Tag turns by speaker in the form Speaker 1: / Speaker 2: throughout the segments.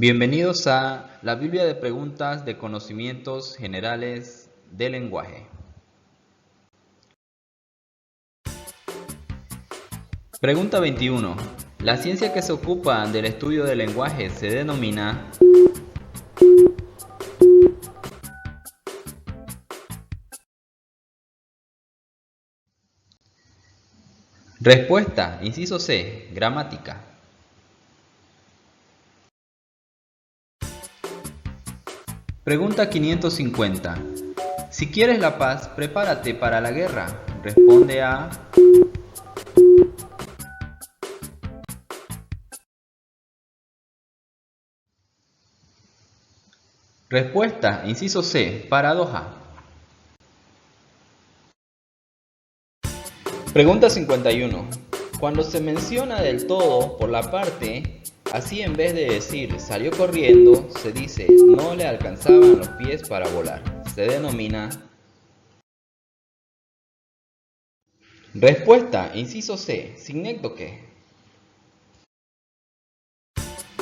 Speaker 1: Bienvenidos a la Biblia de preguntas de conocimientos generales del lenguaje. Pregunta 21. La ciencia que se ocupa del estudio del lenguaje se denomina... Respuesta, inciso C, gramática. Pregunta 550. Si quieres la paz, prepárate para la guerra. Responde a... Respuesta, inciso C, paradoja. Pregunta 51. Cuando se menciona del todo por la parte, así en vez de decir salió corriendo, se dice no le alcanzaban los pies para volar. Se denomina... Respuesta, inciso C, sinécdoque.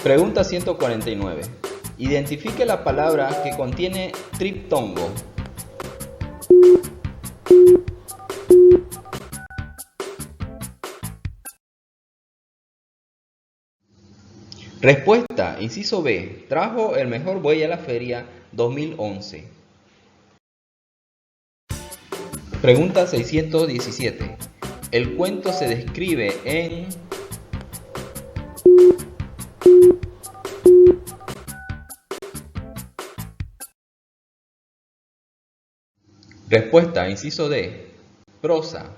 Speaker 1: Pregunta 149. Identifique la palabra que contiene triptongo. Respuesta, inciso B, trajo el mejor buey a la feria 2011. Pregunta 617. El cuento se describe en... Respuesta, inciso D, prosa.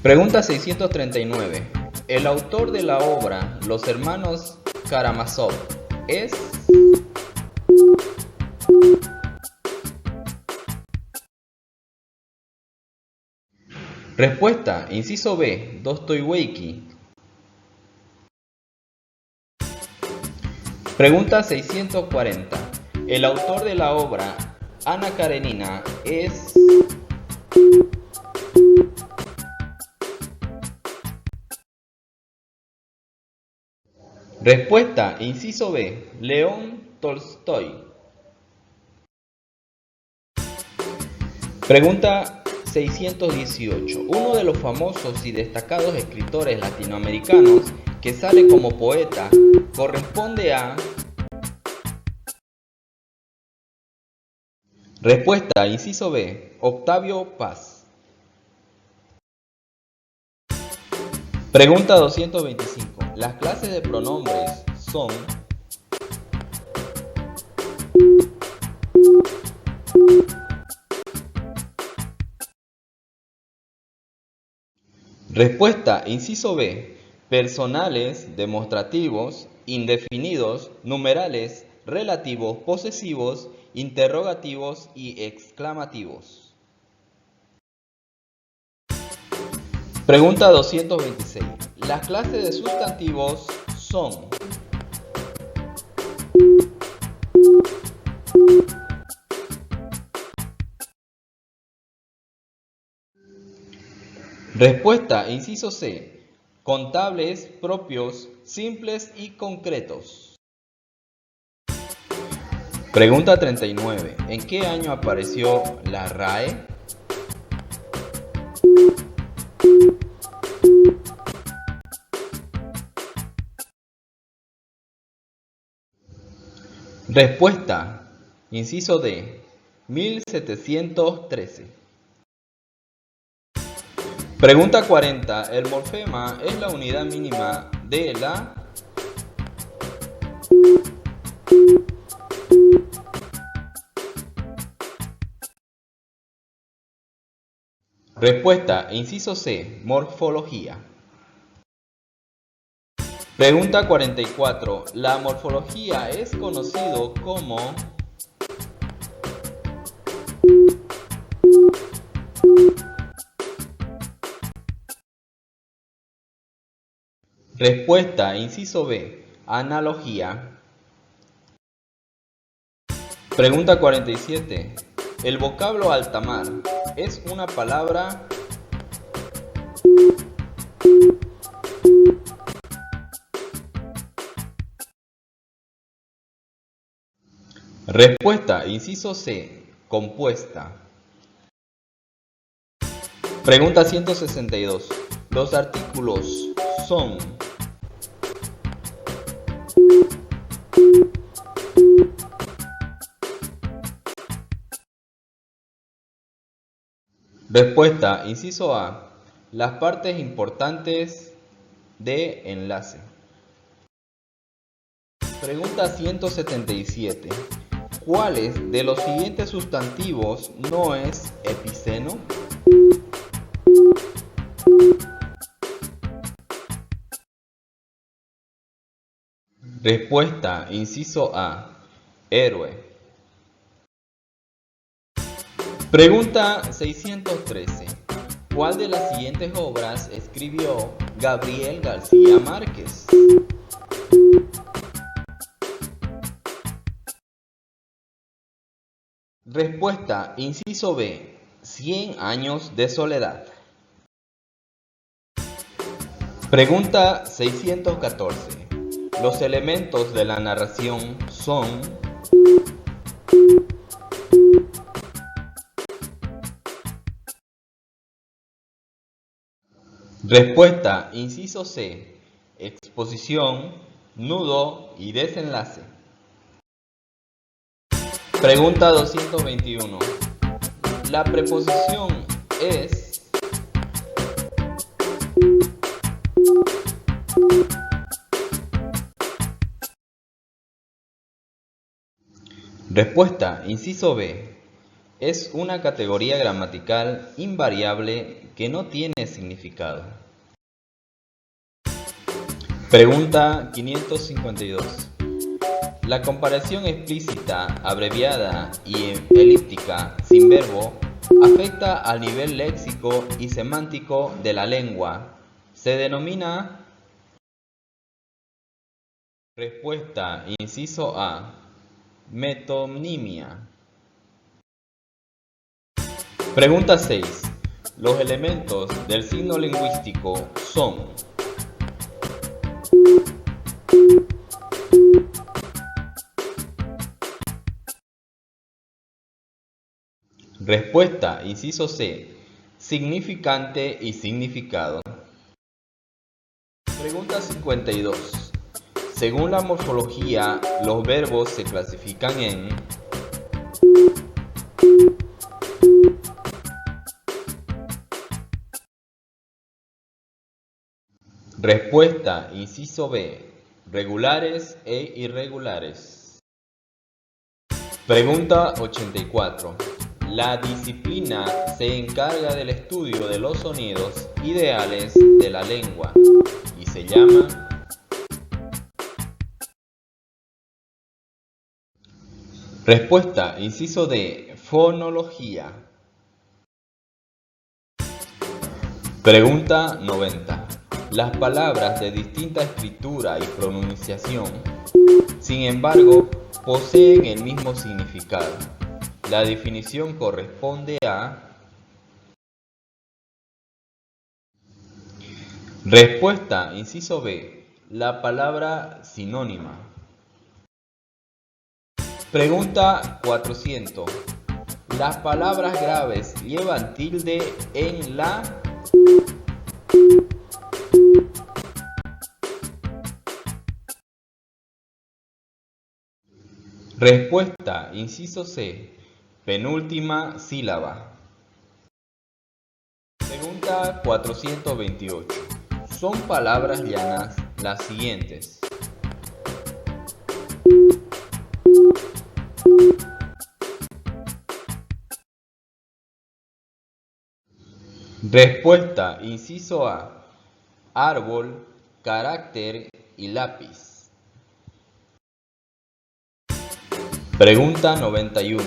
Speaker 1: Pregunta 639. El autor de la obra Los hermanos Karamazov es... Respuesta, inciso B, Dostoyevsky. Pregunta 640. El autor de la obra Ana Karenina es... Respuesta, inciso B, León Tolstoy. Pregunta 618. Uno de los famosos y destacados escritores latinoamericanos que sale como poeta corresponde a... Respuesta, inciso B, Octavio Paz. Pregunta 225. Las clases de pronombres son... Respuesta, inciso B, personales, demostrativos, indefinidos, numerales, relativos, posesivos, interrogativos y exclamativos. Pregunta 226. Las clases de sustantivos son... Respuesta, inciso C, contables, propios, simples y concretos. Pregunta 39. ¿En qué año apareció la RAE? Respuesta, inciso D, 1713. Pregunta 40. El morfema es la unidad mínima de la... Respuesta, inciso C, morfología. Pregunta 44. La morfología es conocido como... Respuesta, inciso B, analogía. Pregunta 47. El vocablo alta mar es una palabra... Respuesta, inciso C, compuesta. Pregunta 162. Los artículos son. Respuesta, inciso A, las partes importantes de enlace. Pregunta 177. ¿Cuáles de los siguientes sustantivos no es epiceno? Respuesta, inciso A, héroe. Pregunta 613. ¿Cuál de las siguientes obras escribió Gabriel García Márquez? Respuesta, inciso B, 100 años de soledad. Pregunta 614. Los elementos de la narración son. Respuesta, inciso C, exposición, nudo y desenlace. Pregunta 221. La preposición es. Respuesta, inciso B, es una categoría gramatical invariable que no tiene significado. Pregunta 552. La comparación explícita, abreviada y elíptica sin verbo afecta al nivel léxico y semántico de la lengua. Se denomina. Respuesta, inciso A, metonimia. Pregunta 6. Los elementos del signo lingüístico son. Respuesta, inciso C, significante y significado. Pregunta 52. Según la morfología, los verbos se clasifican en. Respuesta, inciso B, regulares e irregulares. Pregunta 84. La disciplina se encarga del estudio de los sonidos ideales de la lengua y se llama. Respuesta, inciso D, fonología. Pregunta 90. Las palabras de distinta escritura y pronunciación, sin embargo, poseen el mismo significado. La definición corresponde a. Respuesta, inciso B, la palabra sinónima. Pregunta 400. Las palabras graves llevan tilde en la. Respuesta, inciso C, penúltima sílaba. Pregunta 428. Son palabras llanas las siguientes. Respuesta, inciso A, árbol, carácter y lápiz. Pregunta 91.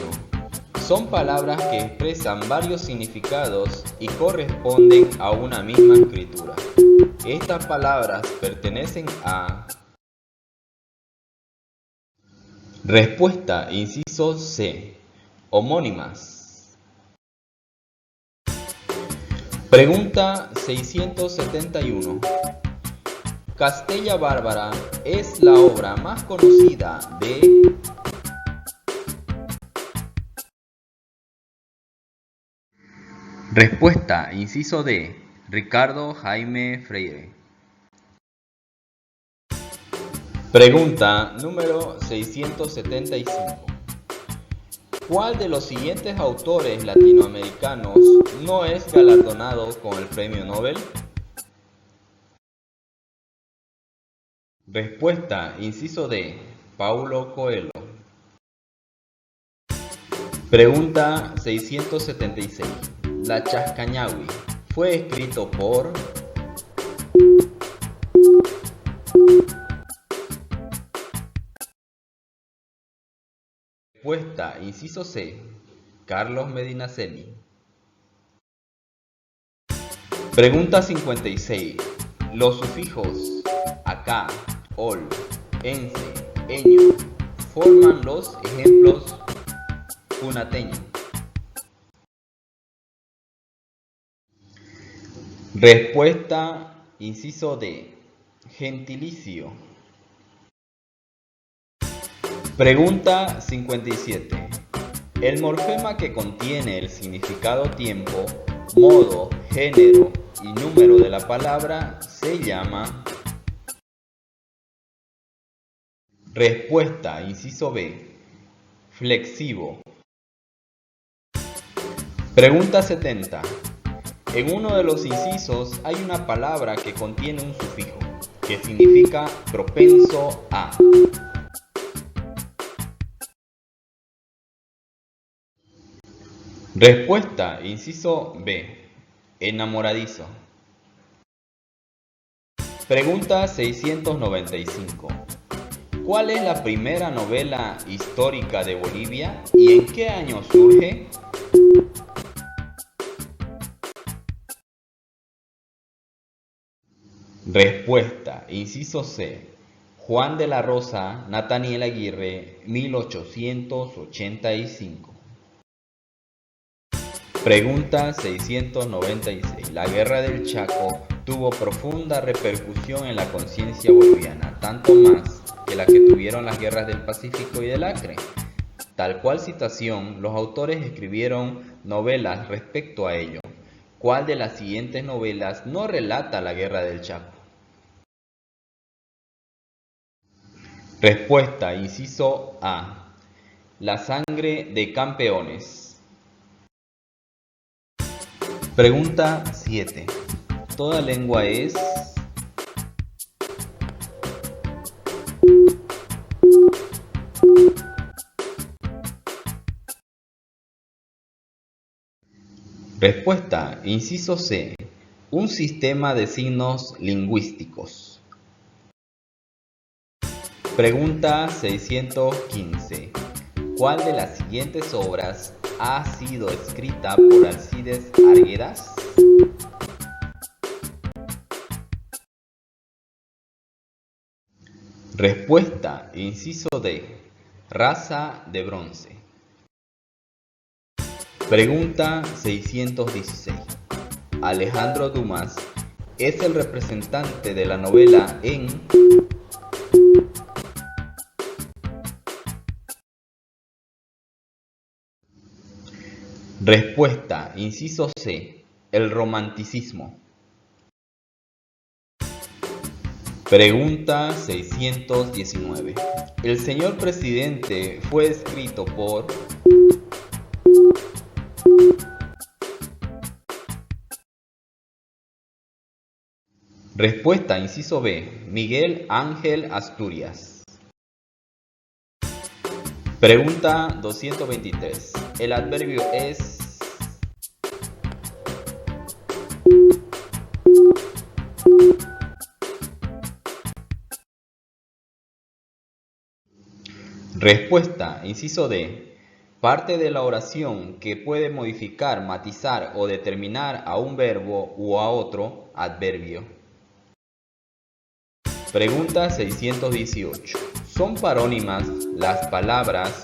Speaker 1: Son palabras que expresan varios significados y corresponden a una misma escritura. Estas palabras pertenecen a. Respuesta, inciso C, homónimas. Pregunta 671. Castella Bárbara es la obra más conocida de. Respuesta, inciso D, Ricardo Jaime Freire. Pregunta número 675. ¿Cuál de los siguientes autores latinoamericanos no es galardonado con el Premio Nobel? Respuesta, inciso D, Paulo Coelho. Pregunta 676. La Chascañahui fue escrito por... Respuesta, inciso C, Carlos Medinaceli. Pregunta 56. Los sufijos acá, ol, ense, eño forman los ejemplos punateños. Respuesta, inciso D, gentilicio. Pregunta 57. El morfema que contiene el significado tiempo, modo, género y número de la palabra se llama... Respuesta, inciso B, flexivo. Pregunta 70. En uno de los incisos hay una palabra que contiene un sufijo, que significa propenso a. Respuesta, inciso B, enamoradizo. Pregunta 695. ¿Cuál es la primera novela histórica de Bolivia y en qué año surge? Respuesta, inciso C, Juan de la Rosa, Nathaniel Aguirre, 1885. Pregunta 696. La Guerra del Chaco tuvo profunda repercusión en la conciencia boliviana, tanto más que la que tuvieron las guerras del Pacífico y del Acre. Tal cual situación, los autores escribieron novelas respecto a ello. ¿Cuál de las siguientes novelas no relata la Guerra del Chaco? Respuesta, inciso A, La sangre de campeones. Pregunta 7. ¿Toda lengua es? Respuesta, inciso C, un sistema de signos lingüísticos. Pregunta 615. ¿Cuál de las siguientes obras ha sido escrita por Alcides Arguedas? Respuesta, inciso D, Raza de bronce. Pregunta 616. Alejandro Dumas es el representante de la novela en... Respuesta, inciso C, el romanticismo. Pregunta 619. El señor presidente fue escrito por... Respuesta, inciso B, Miguel Ángel Asturias. Pregunta 223. El adverbio es... Respuesta, inciso D, parte de la oración que puede modificar, matizar o determinar a un verbo u a otro adverbio. Pregunta 618. ¿Son parónimas las palabras